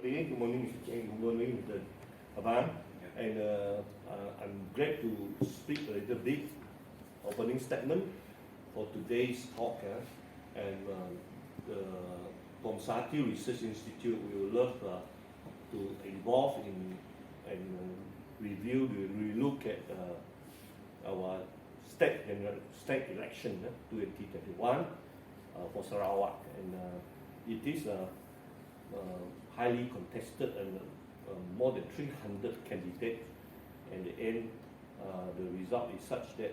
Good morning, Mr. Cham. Good morning, Mr. Abang. And I'm glad to speak a little bit opening statement for today's talk. And from Sati Research Institute, we would love to involve in and review, we look at our state election 2021 for Sarawak, and it is highly contested, and more than 300 candidates. And the end, the result is such that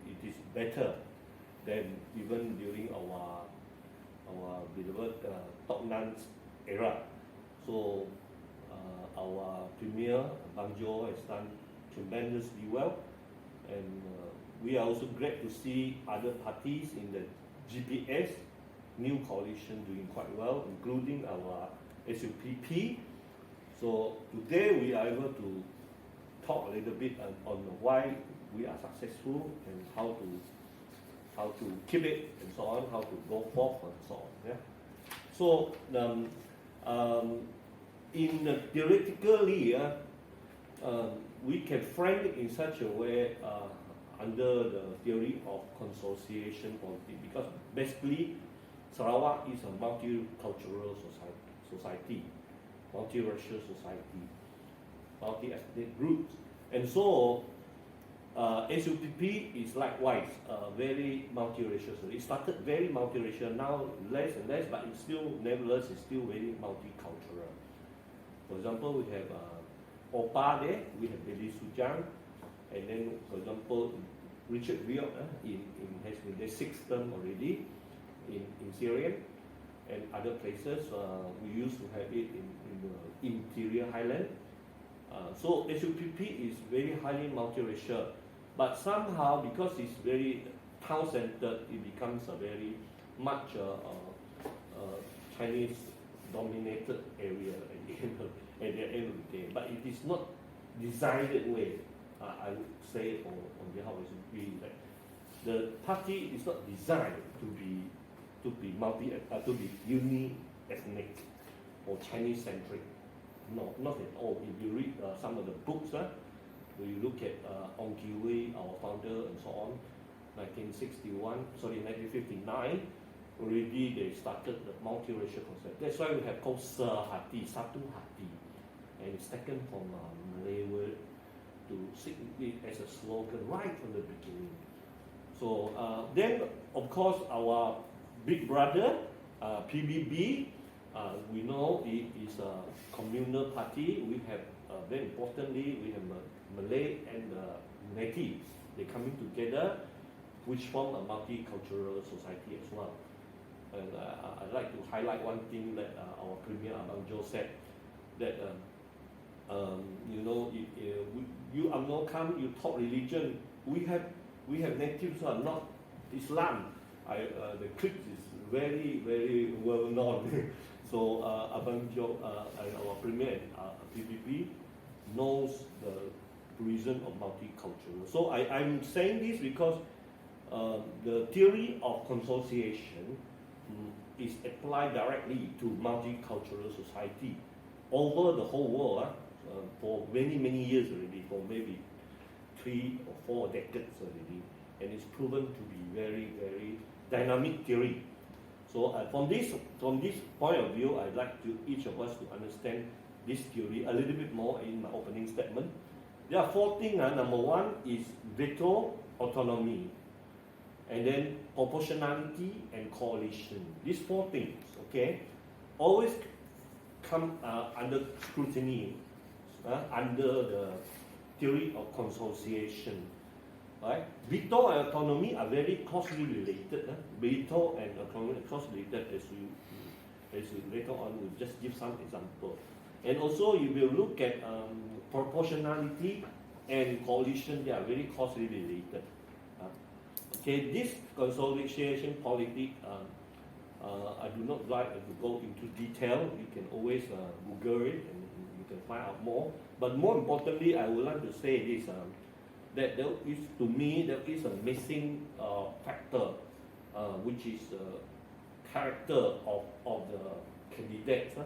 it is better than even during our beloved top nuns era. So our Premier Abang has done tremendously well, and we are also glad to see other parties in the GPS new coalition doing quite well, including our SUPP. So today we are able to talk a little bit on why we are successful and how to keep it and so on, how to go forth and so on. Yeah. So theoretically, we can frame it in such a way under the theory of consociation politics, because basically Sarawak is a multicultural society, multiracial society, multi-ethnic groups, and so SUPP is likewise very multiracial. So it started very multiracial, now less and less, but it's still, nevertheless, it's still very multicultural. For example, we have Opa there, we have Billy Sujang, and then, for example, Richard Riok has been the sixth term already in Syrian and other places. We used to have it in the interior highland. So SUPP is very highly multiracial, but somehow, because it's very town-centered, it becomes a very much Chinese-dominated area at the end of the day. But it is not designed that way. I would say on behalf of SUPP that the party is not designed to be uni-ethnic or Chinese-centric. No, not at all. If you read some of the books, where you look at Ong Kiwei, our founder, and so on, 1959, already they started the multiracial concept. That's why we have called Sehati, Satu Hati, and it's taken from Malay word to signify as a slogan right from the beginning. So then, of course, our big brother, PBB, we know it is a communal party. We have, very importantly, we have Malay and Native. They're coming together, which form a multicultural society as well. And I'd like to highlight one thing that our Premier Abang said, that you UMNO come, you talk religion. We have natives who are not Islam. The clique is very, very well known. So Abang our Premier PPP knows the reason of multicultural. So I'm saying this because the theory of consociation is applied directly to multicultural society over the whole world for many, many years already, for maybe 3 or 4 decades already, and it's proven to be very, very dynamic theory. So from this point of view, I'd like to each of us to understand this theory a little bit more in my opening statement. There are 4 things. Number 1 is veto, autonomy, and then proportionality and coalition. These 4 things, okay, always come under scrutiny, under the theory of consociation. Right? Veto and autonomy are very closely related. Veto and autonomy are closely related, as you later on we'll just give some example. And also you will look at proportionality and coalition. They are very closely related. Okay, this consolidation politic, I do not like to go into detail. You can always Google it and you can find out more. But more importantly, I would like to say this. That there is, to me, there is a missing factor, which is character of the candidates,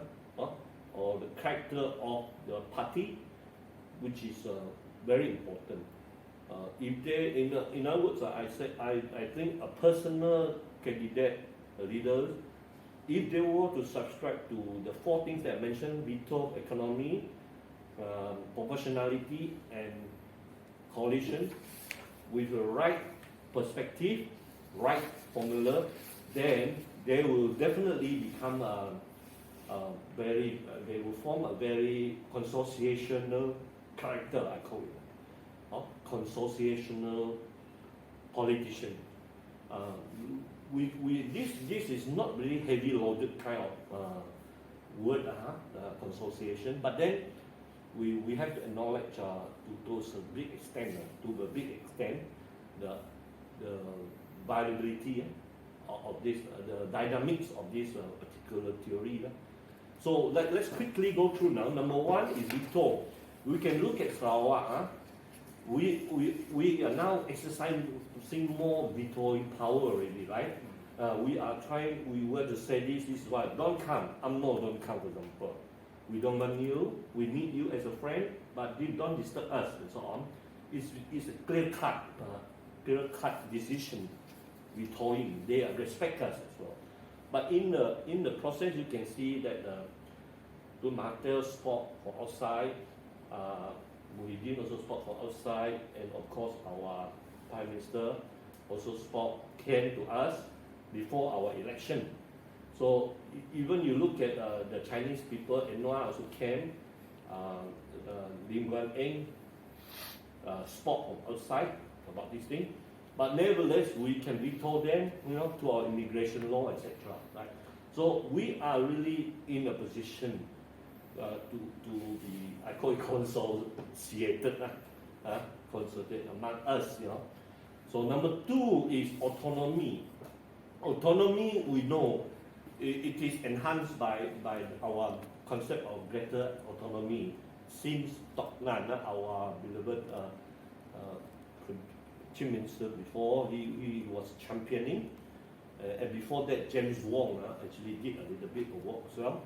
or the character of the party, which is very important. If they, in other words, I think a personal candidate, a leader, if they were to subscribe to the four things that I mentioned: veto, economy, proportionality, and coalition, with the right perspective, right formula, then they will definitely become they will form a very consociational character, I call it, consociational politician. This is not really heavy loaded kind of word, consociation, but then we have to acknowledge to a big extent, the viability of this, the dynamics of this particular theory. So let's quickly go through now. Number one is veto. We can look at Sarawak. We are now exercising more vetoing power already, right? We were to say this is why, don't come, don't come, for example. We don't want you, we need you as a friend, but you don't disturb us, and so on. It's a clear-cut decision, vetoing. They respect us as well. But in the process, you can see that Tun Mahathir spot for outside, Muhyiddin also spot for outside, and of course our Prime Minister also came to us before our election. So even you look at the Chinese people, Anwar also came, Lim Guan Eng spot from outside about this thing. But nevertheless, we can veto them, to our immigration law, etc. Right? So we are really in a position to be, I call it consolidated, consulted among us, So number two is autonomy. Autonomy, we know, it is enhanced by our concept of greater autonomy since Tok Nan, our beloved Chief Minister before, he was championing, and before that James Wong actually did a little bit of work as well.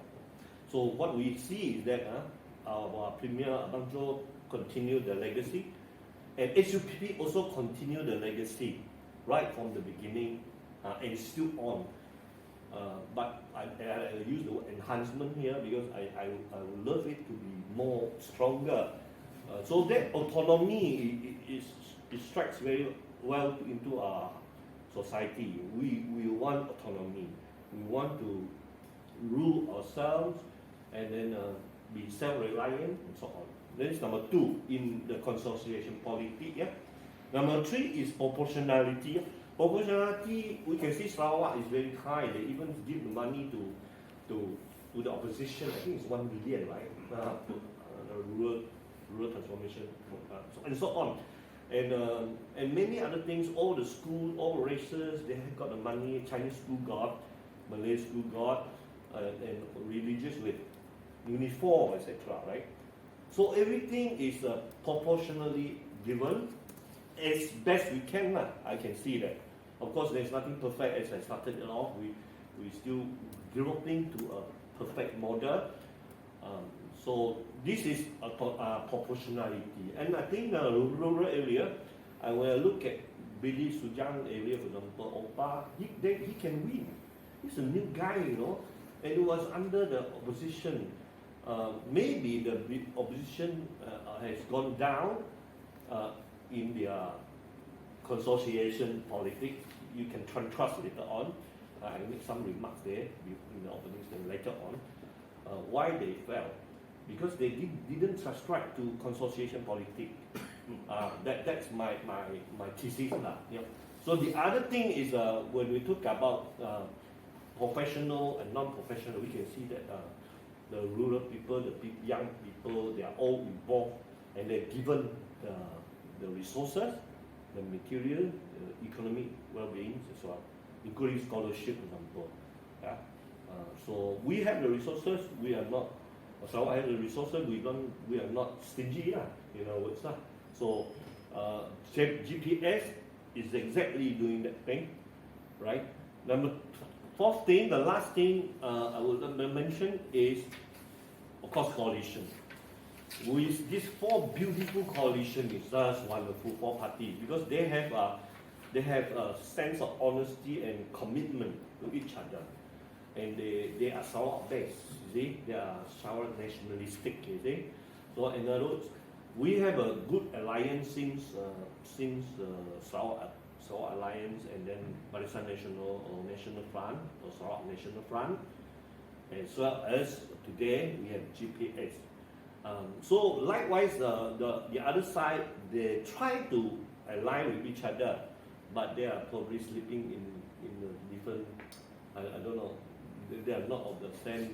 So what we see is that our Premier Abang continued the legacy, and SUPP also continued the legacy right from the beginning, and still on. But I use the word enhancement here because I would love it to be more stronger. So that autonomy it strikes very well into our society. We want autonomy. We want to rule ourselves and then be self-reliant and so on. That is number two in the consociation policy. Yeah. Number three is proportionality. Proportionality, we can see Sarawak is very high. They even give the money to the opposition. I think it's 1 billion, right? To rural transformation and so on. And many other things, all the schools, all races, they have got the money. Chinese school got, Malay school got, and religious with uniform, etc. Right? So everything is proportionally given as best we can. I can see that. Of course, there's nothing perfect. As I started it off, we still developing to a perfect model. So this is a proportionality, and I think the rural area, when I look at Billy Sujang area, for example, Opa, he can win. He's a new guy, and it was under the opposition. Maybe the opposition has gone down in their consociation politics. You can trust later on. I make some remarks there in the opening statement later on. Why they fell? Because they didn't subscribe to consociation politics. That's my thesis. So the other thing is when we talk about professional and non-professional, we can see that the rural people, the young people, they are all involved and they're given the resources, the material, the economic well-being as well, including scholarship, for example. Yeah? So we have the resources. We are not. Sarawak has the resources. We are not stingy, in other words. So GPS is exactly doing that thing, right? Number fourth thing, the last thing I would mention is, of course, coalition. With these four beautiful coalition is just wonderful, four parties, because they have a sense of honesty and commitment to each other, and they are Sarawak based. You see, they are Sarawak nationalistic. You see, so in other words, we have a good alliance since Sarawak Alliance, and then Barisan Nasional or National Front or Sarawak National Front, as well as today we have GPS. So likewise, the other side, they try to align with each other, but they are probably sleeping in a different, I don't know, they are not of the same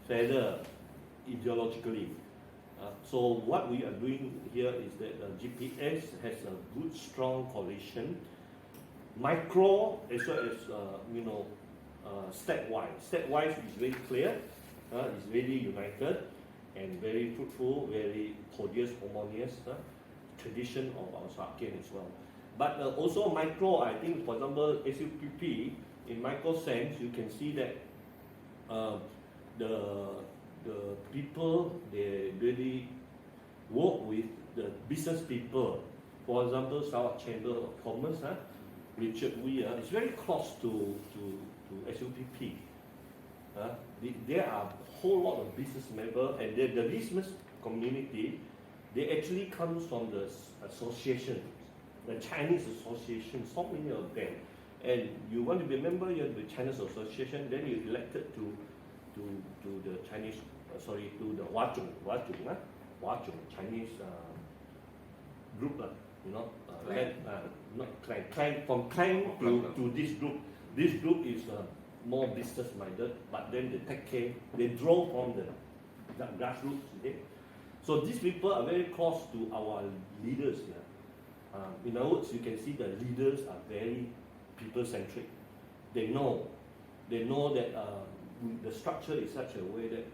feather ideologically. So what we are doing here is that GPS has a good, strong coalition, micro as well as stepwise. Stepwise is very clear, it's very united, and very fruitful, very courteous, harmonious tradition of our Sarakian as well. But also micro, I think, for example, SUPP, in micro sense, you can see that the people, they really work with the business people. For example, Sarawak Chamber of Commerce, Richard Wee, is very close to SUPP. There are a whole lot of business members, and the business community, they actually come from the association, the Chinese association, so many of them. And you want to be a member, you have the Chinese association, then you're elected to the Chinese, to the Hua Zhong Chinese group, from clan to this group. This group is more business minded, but then they take care, they draw from the grassroots. Okay? So these people are very close to our leaders here. In other words, you can see the leaders are very people centric. They know that the structure is such a way that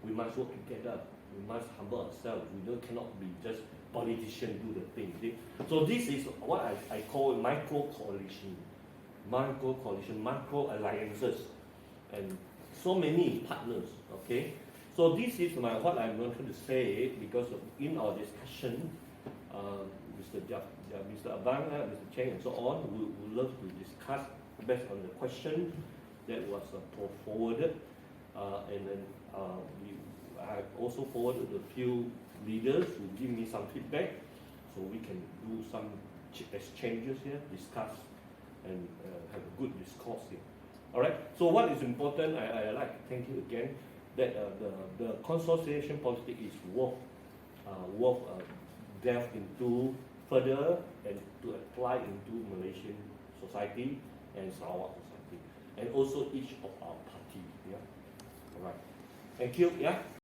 we must work together. We must humble ourselves. We cannot be just politicians do the thing. Okay? So this is what I call micro coalition, micro alliances, and so many partners. Okay, so this is what I'm going to say, because in our discussion, Mr. Abang, Mr. Cham, and so on, we would love to discuss based on the question that was forwarded, and then I also forwarded a few leaders who give me some feedback, so we can do some exchanges here, discuss, and have a good discourse here. All right. So what is important? I like to thank you again that the consolidation policy is worth delve into further and to apply into Malaysian society and Sarawak society, and also each of our party. Yeah. All right. Thank you. Yeah.